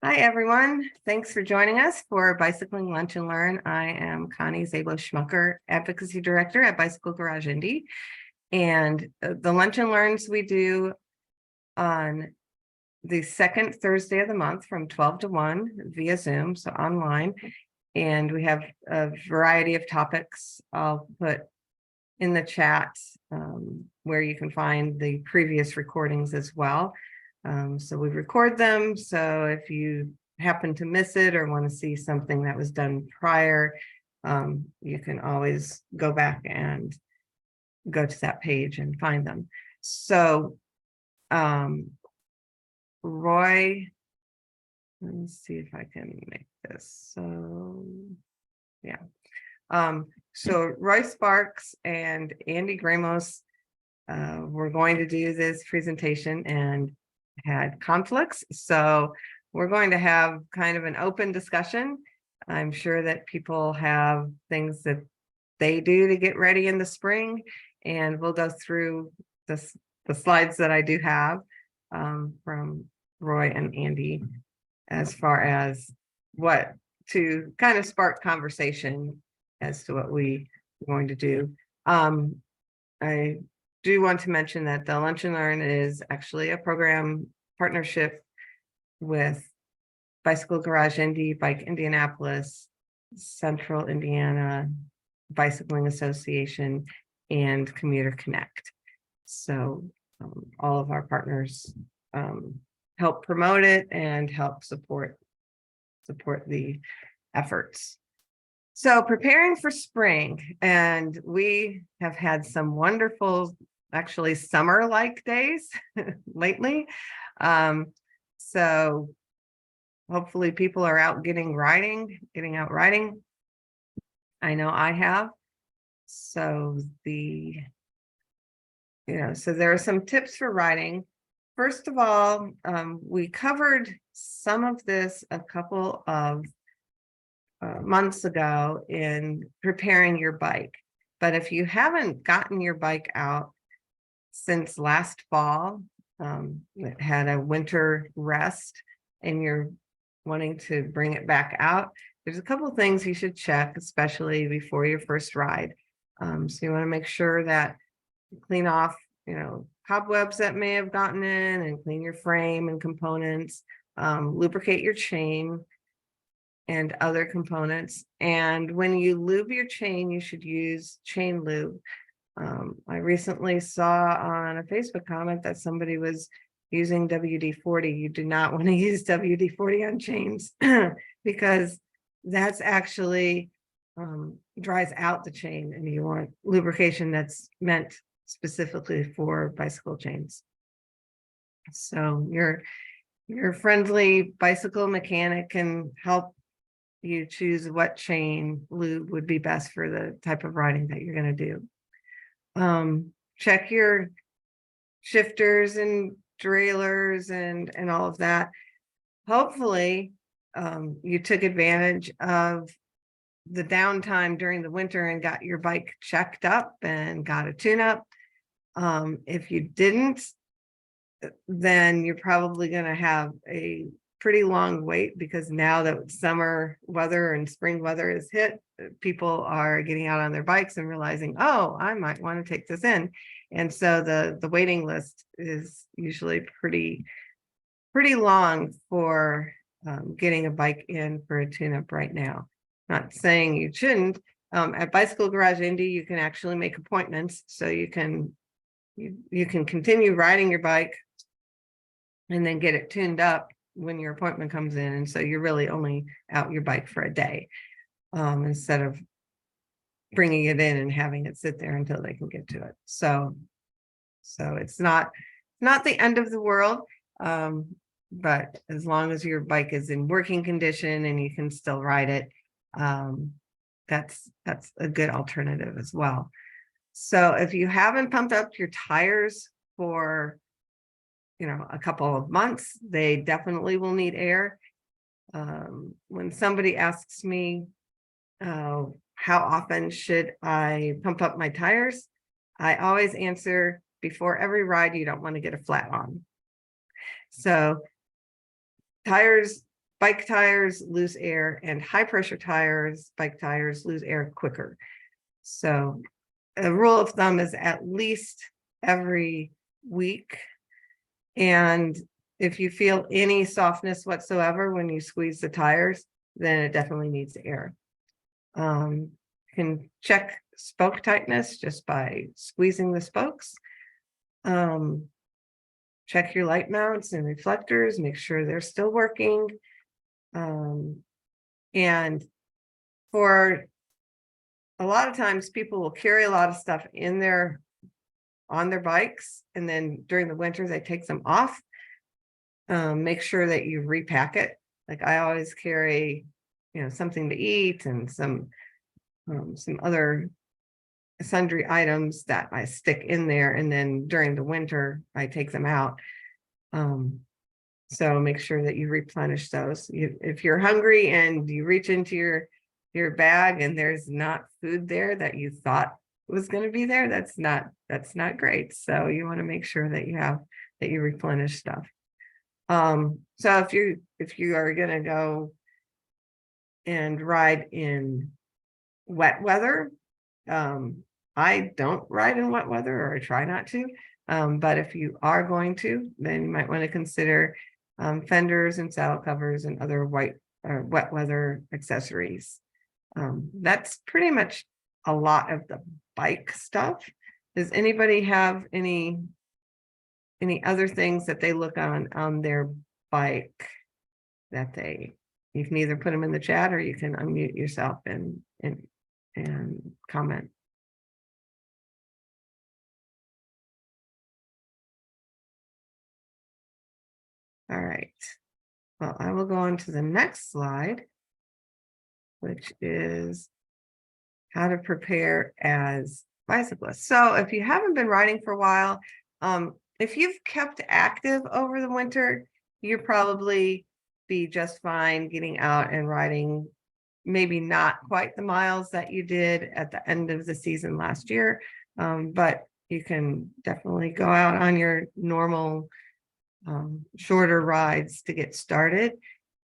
Hi, everyone. Thanks for joining us for Bicycling Lunch and Learn. I am Connie Szabo Schmucker, Advocacy Director at Bicycle Garage Indy. And the Lunch and Learns we do on the second Thursday of the month from 12 to 1 via Zoom, so online. And we have a variety of topics. I'll put in the chat where you can find the previous recordings as well. So we record them. So if you happen to miss it or want to see something that was done prior, you can always go back and go to that page and find them. So Roy, let me see if I can make this. So yeah. So Roy Sparks and Andy Gramos were going to do this presentation and had conflicts. So we're going to have kind of an open discussion. I'm sure that people have things that they do to get ready in the spring, and we'll go through the slides that I do have from Roy and Andy as far as what to kind of spark conversation as to what we're going to do. I do want to mention that the Lunch and Learn is actually a program partnership with Bicycle Garage Indy, Bike Indianapolis, Central Indiana Bicycling Association, and Commuter Connect. So all of our partners help promote it and help support the efforts. So preparing for spring, and we have had some wonderful, actually summer-like days lately. So hopefully people are out getting out riding. I know I have. So so there are some tips for riding. First of all, we covered some of this a couple of months ago in preparing your bike. But if you haven't gotten your bike out since last fall, it had a winter rest, and you're wanting to bring it back out, there's a couple of things you should check, especially before your first ride. So you want to make sure that you clean off, cobwebs that may have gotten in, and clean your frame and components, lubricate your chain and other components. And when you lube your chain, you should use chain lube. I recently saw on a Facebook comment that somebody was using WD-40. You do not want to use WD-40 on chains because that's actually dries out the chain, and you want lubrication that's meant specifically for bicycle chains. So your friendly bicycle mechanic can help you choose what chain lube would be best for the type of riding that you're going to do. Check your shifters and derailleurs and all of that. Hopefully, you took advantage of the downtime during the winter and got your bike checked up and got a tune-up. If you didn't, then you're probably going to have a pretty long wait, because now that summer weather and spring weather is hit, people are getting out on their bikes and realizing, oh, I might want to take this in. And so the waiting list is usually pretty long for getting a bike in for a tune-up right now. Not saying you shouldn't. At Bicycle Garage Indy, you can actually make appointments, so you can continue riding your bike and then get it tuned up when your appointment comes in. And so you're really only out your bike for a day, instead of bringing it in and having it sit there until they can get to it. So it's not the end of the world, but as long as your bike is in working condition and you can still ride it, that's a good alternative as well. So if you haven't pumped up your tires for a couple of months, they definitely will need air. When somebody asks me how often should I pump up my tires, I always answer, before every ride, you don't want to get a flat on. So tires, bike tires lose air, and high pressure tires, bike tires, lose air quicker. So a rule of thumb is at least every week. And if you feel any softness whatsoever when you squeeze the tires, then it definitely needs air. You can check spoke tightness just by squeezing the spokes. Check your light mounts and reflectors, make sure they're still working. And for a lot of times, people will carry a lot of stuff in on their bikes, and then during the winter they take them off. Make sure that you repack it. Like I always carry, something to eat and some other sundry items that I stick in there, and then during the winter I take them out. So make sure that you replenish those. If you're hungry and you reach into your bag and there's not food there that you thought was going to be there, that's not great. So you want to make sure that you replenish stuff. So if you are going to go and ride in wet weather, I don't ride in wet weather, or I try not to. But if you are going to, then you might want to consider fenders and saddle covers and other wet weather accessories. That's pretty much a lot of the bike stuff. Does anybody have any other things that they look on their bike that you can either put them in the chat, or you can unmute yourself and comment. All right. Well, I will go on to the next slide, which is how to prepare as bicyclists. So if you haven't been riding for a while, if you've kept active over the winter, you'll probably be just fine getting out and riding. Maybe not quite the miles that you did at the end of the season last year, but you can definitely go out on your normal shorter rides to get started.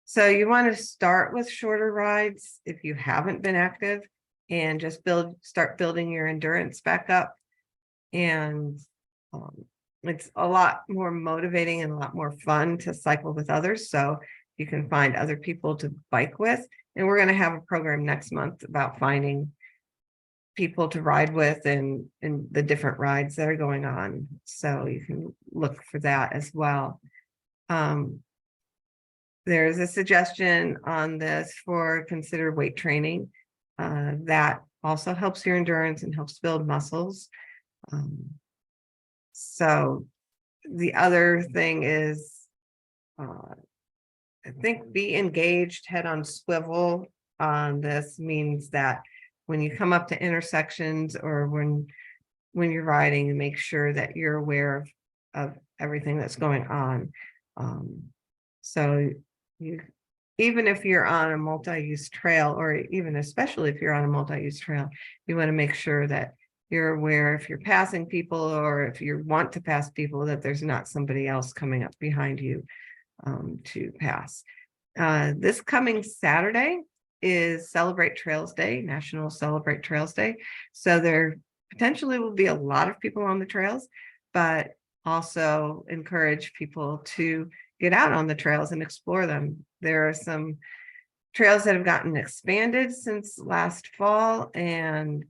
So you want to start with shorter rides if you haven't been active, and just start building your endurance back up. And it's a lot more motivating and a lot more fun to cycle with others. So you can find other people to bike with. And we're going to have a program next month about finding people to ride with and the different rides that are going on. So you can look for that as well. There's a suggestion on this for consider weight training. That also helps your endurance and helps build muscles. So the other thing is, I think be engaged, head on swivel on this means that when you come up to intersections or when you're riding, make sure that you're aware of everything that's going on. So even if you're on a multi-use trail, or even especially if you're on a multi-use trail, you want to make sure that you're aware if you're passing people, or if you want to pass people, that there's not somebody else coming up behind you to pass. This coming Saturday is Celebrate Trails Day, National Celebrate Trails Day. So there potentially will be a lot of people on the trails, but also encourage people to get out on the trails and explore them. There are some trails that have gotten expanded since last fall, and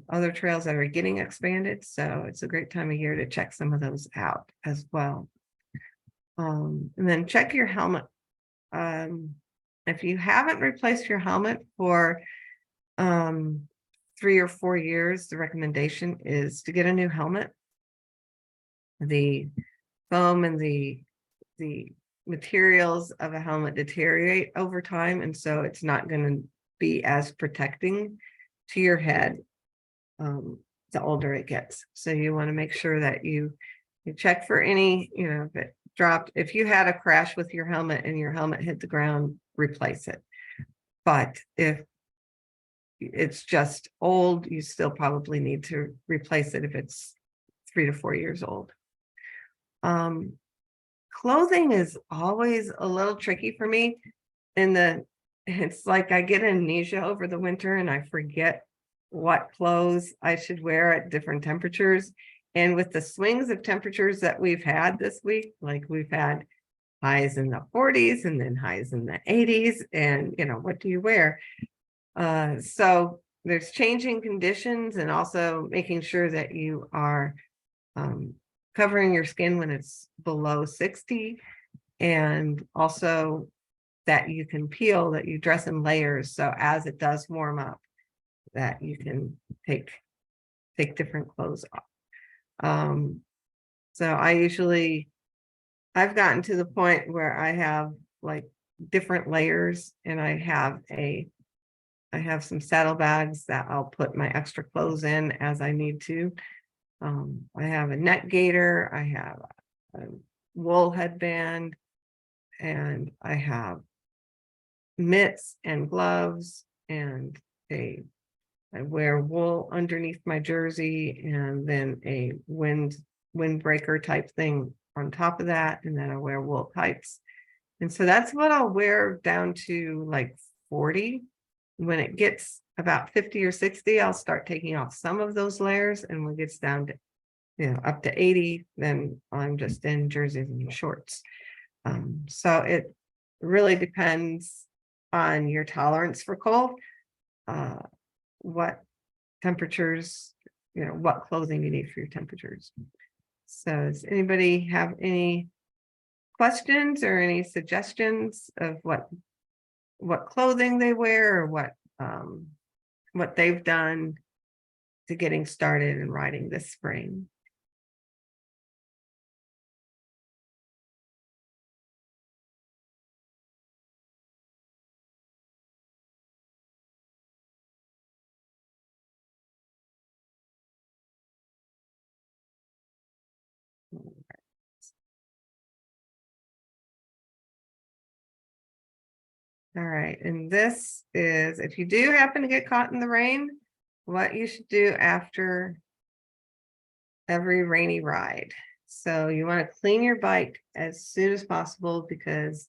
other trails that are getting expanded. So it's a great time of year to check some of those out as well. And then check your helmet. If you haven't replaced your helmet for 3 or 4 years, the recommendation is to get a new helmet. The foam and the materials of a helmet deteriorate over time, and so it's not going to be as protecting to your head the older it gets. So you want to make sure that you check for any, if it dropped, if you had a crash with your helmet and your helmet hit the ground, replace it. But if it's just old, you still probably need to replace it if it's 3 to 4 years old. clothing is always a little tricky for me. It's like I get amnesia over the winter and I forget what clothes I should wear at different temperatures. And with the swings of temperatures that we've had this week, like we've had highs in the 40s and then highs in the 80s, and what do you wear? So there's changing conditions, and also making sure that you are covering your skin when it's below 60, and also that you can peel, that you dress in layers, so as it does warm up, that you can take different clothes off. So I've gotten to the point where I have like different layers, and I have some saddlebags that I'll put my extra clothes in as I need to. I have a neck gaiter, I have a wool headband, and I have mitts and gloves, and I wear wool underneath my jersey, and then a windbreaker type thing on top of that, and then I wear wool tights. And so that's what I'll wear down to like 40. When it gets about 50 or 60, I'll start taking off some of those layers, and when it gets down to up to 80, then I'm just in jerseys and shorts. So it really depends on your tolerance for cold, what temperatures, what clothing you need for your temperatures. So does anybody have any questions or any suggestions of what clothing they wear, or what they've done to getting started in riding this spring? All right, and this is, if you do happen to get caught in the rain, what you should do after every rainy ride. So you want to clean your bike as soon as possible, because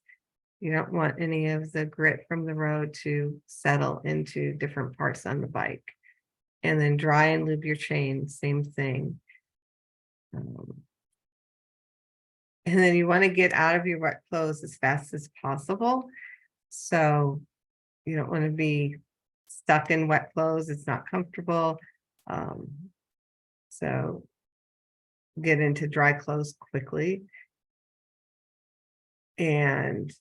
you don't want any of the grit from the road to settle into different parts on the bike. And then dry and lube your chain, same thing. And then you want to get out of your wet clothes as fast as possible. So you don't want to be stuck in wet clothes. It's not comfortable. So get into dry clothes quickly. And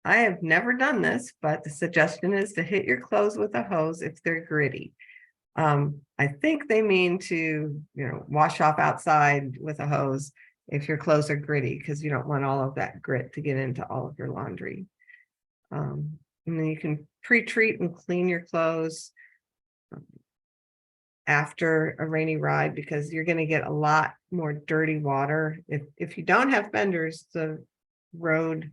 I have never done this, but the suggestion is to hit your clothes with a hose if they're gritty. I think they mean to, wash off outside with a hose if your clothes are gritty, because you don't want all of that grit to get into all of your laundry. And then you can pre-treat and clean your clothes after a rainy ride, because you're going to get a lot more dirty water. If you don't have fenders, the road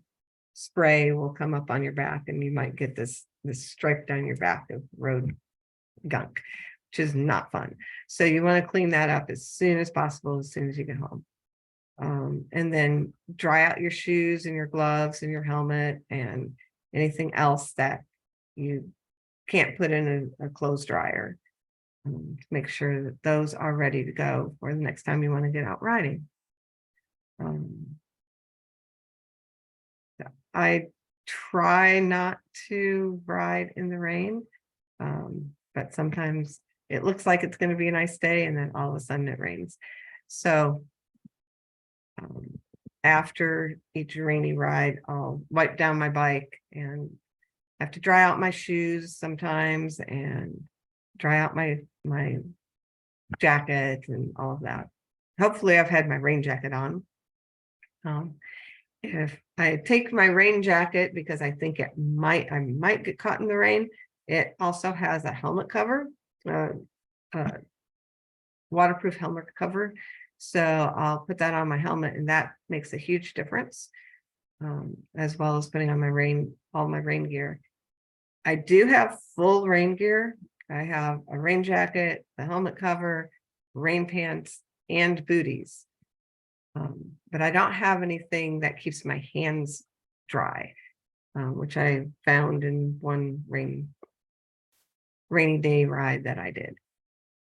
spray will come up on your back, and you might get this stripe down your back of road gunk, which is not fun. So you want to clean that up as soon as possible, as soon as you get home. And then dry out your shoes and your gloves and your helmet and anything else that you can't put in a clothes dryer. Make sure that those are ready to go for the next time you want to get out riding. I try not to ride in the rain, but sometimes it looks like it's going to be a nice day, and then all of a sudden it rains. So after each rainy ride, I'll wipe down my bike and have to dry out my shoes sometimes, and dry out my jacket and all of that. Hopefully I've had my rain jacket on. If I take my rain jacket, because I think I might get caught in the rain, it also has a helmet cover, waterproof helmet cover. So I'll put that on my helmet, and that makes a huge difference, as well as putting on all my rain gear. I do have full rain gear. I have a rain jacket, the helmet cover, rain pants, and booties. But I don't have anything that keeps my hands dry, which I found in one rainy day ride that I did.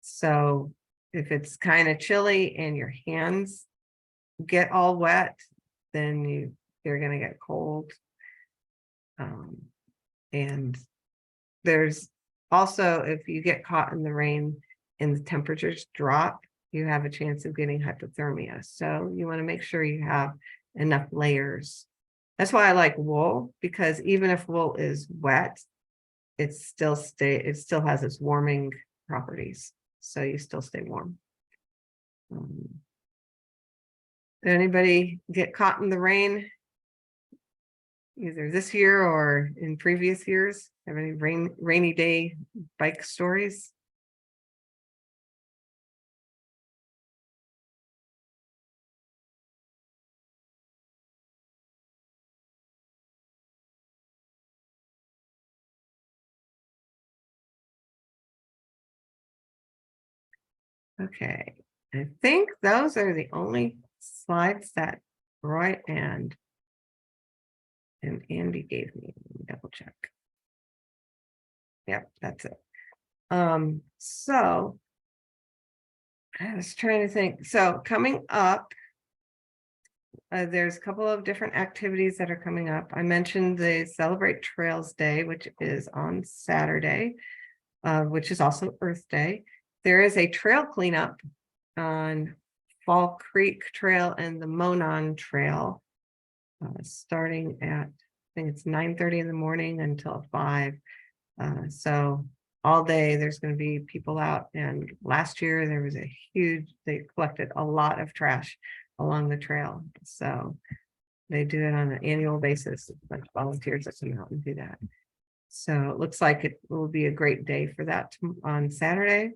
So if it's kind of chilly and your hands get all wet, then they're going to get cold. And there's also, if you get caught in the rain and the temperatures drop, you have a chance of getting hypothermia. So you want to make sure you have enough layers. That's why I like wool, because even if wool is wet, it still has its warming properties. So you still stay warm. Did anybody get caught in the rain either this year or in previous years? Have any rainy day bike stories? Okay, I think those are the only slides that Roy and Andy gave me. Let me double check. Yep, that's it. So I was trying to think. So coming up, there's a couple of different activities that are coming up. I mentioned the Celebrate Trails Day, which is on Saturday, which is also Earth Day. There is a trail cleanup on Fall Creek Trail and the Monon Trail, starting at, I think it's 9:30 in the morning until 5. So all day there's going to be people out. And last year there was they collected a lot of trash along the trail. So they do it on an annual basis. A bunch of volunteers that come out and do that. So it looks like it will be a great day for that on Saturday.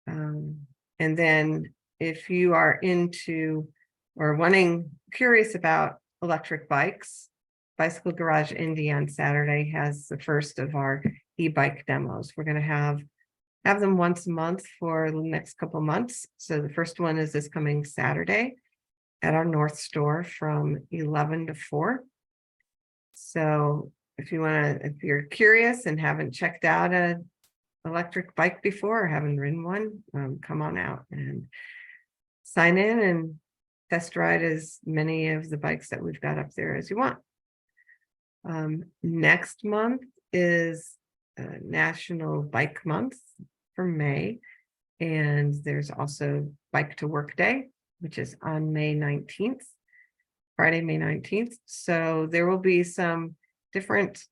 And then if you are into or curious about electric bikes, Bicycle Garage Indy on Saturday has the first of our e-bike demos. We're going to have them once a month for the next couple of months. So the first one is this coming Saturday at our North store from 11 to 4. So if you're curious and haven't checked out an electric bike before or haven't ridden one, come on out and sign in and test ride as many of the bikes that we've got up there as you want. Next month is National Bike Month for May, and there's also Bike to Work Day, which is on May 19th, Friday, May 19th. So there will be some different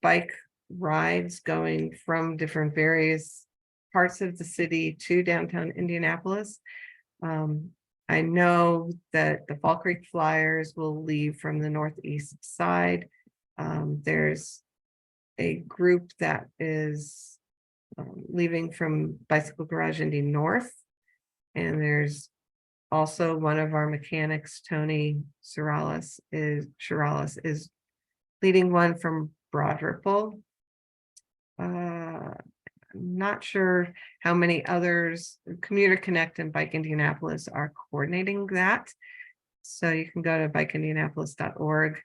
bike rides going from different various parts of the city to downtown Indianapolis. I know that the Fall Creek Flyers will leave from the northeast side. There's a group that is leaving from Bicycle Garage Indy North. And there's also one of our mechanics, Tony Shiralis is leading one from Broad Ripple. I'm not sure how many others. Commuter Connect and Bike Indianapolis are coordinating that. So you can go to bikeindianapolis.org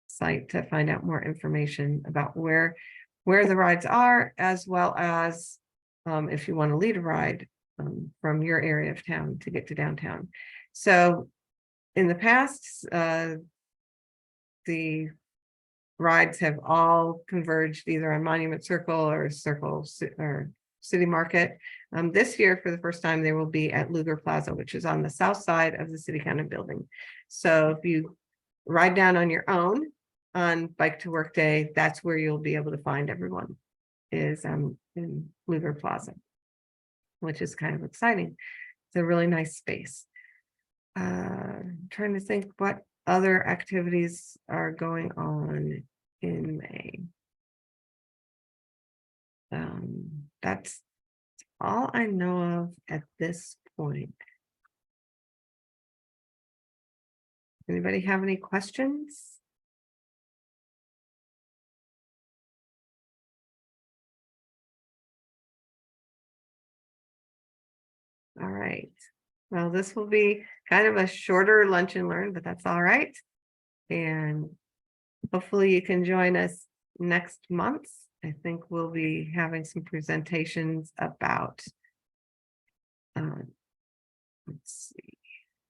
site to find out more information about where the rides are, as well as if you want to lead a ride from your area of town to get to downtown. So in the past, the rides have all converged either on Monument Circle or City Market. This year, for the first time, they will be at Luger Plaza, which is on the south side of the City County building. So if you ride down on your own on Bike to Work Day, that's where you'll be able to find everyone, is in Luger Plaza, which is kind of exciting. It's a really nice space. Trying to think what other activities are going on in May. That's all I know of at this point. Anybody have any questions? All right. Well, this will be kind of a shorter lunch and learn, but that's all right. And hopefully you can join us next month. I think we'll be having some presentations about, let's see,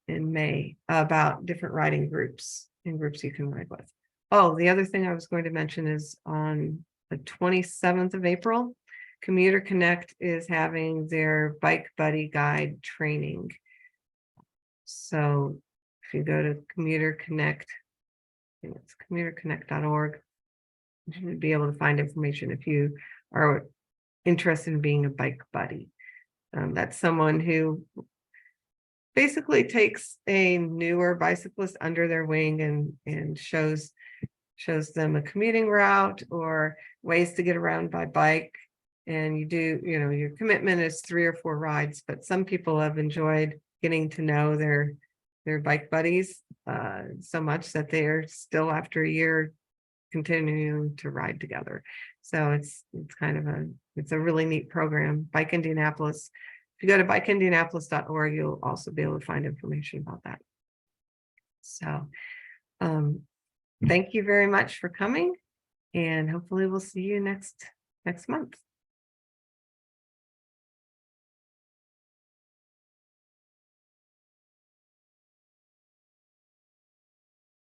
in May, about different writing groups and groups you can write with. Oh, the other thing I was going to mention is on the 27th of April, Commuter Connect is having their bike buddy guide training. So if you go to Commuter Connect, I think it's commuterconnect.org, you should be able to find information if you are interested in being a bike buddy. That's someone who basically takes a newer bicyclist under their wing and shows them a commuting route or ways to get around by bike. And you do, your commitment is 3 or 4 rides, but some people have enjoyed getting to know their bike buddies so much that they're still, after a year, continuing to ride together. So it's kind of it's a really neat program. Bike Indianapolis. If you go to bikeindianapolis.org, you'll also be able to find information about that. So thank you very much for coming, and hopefully we'll see you next month.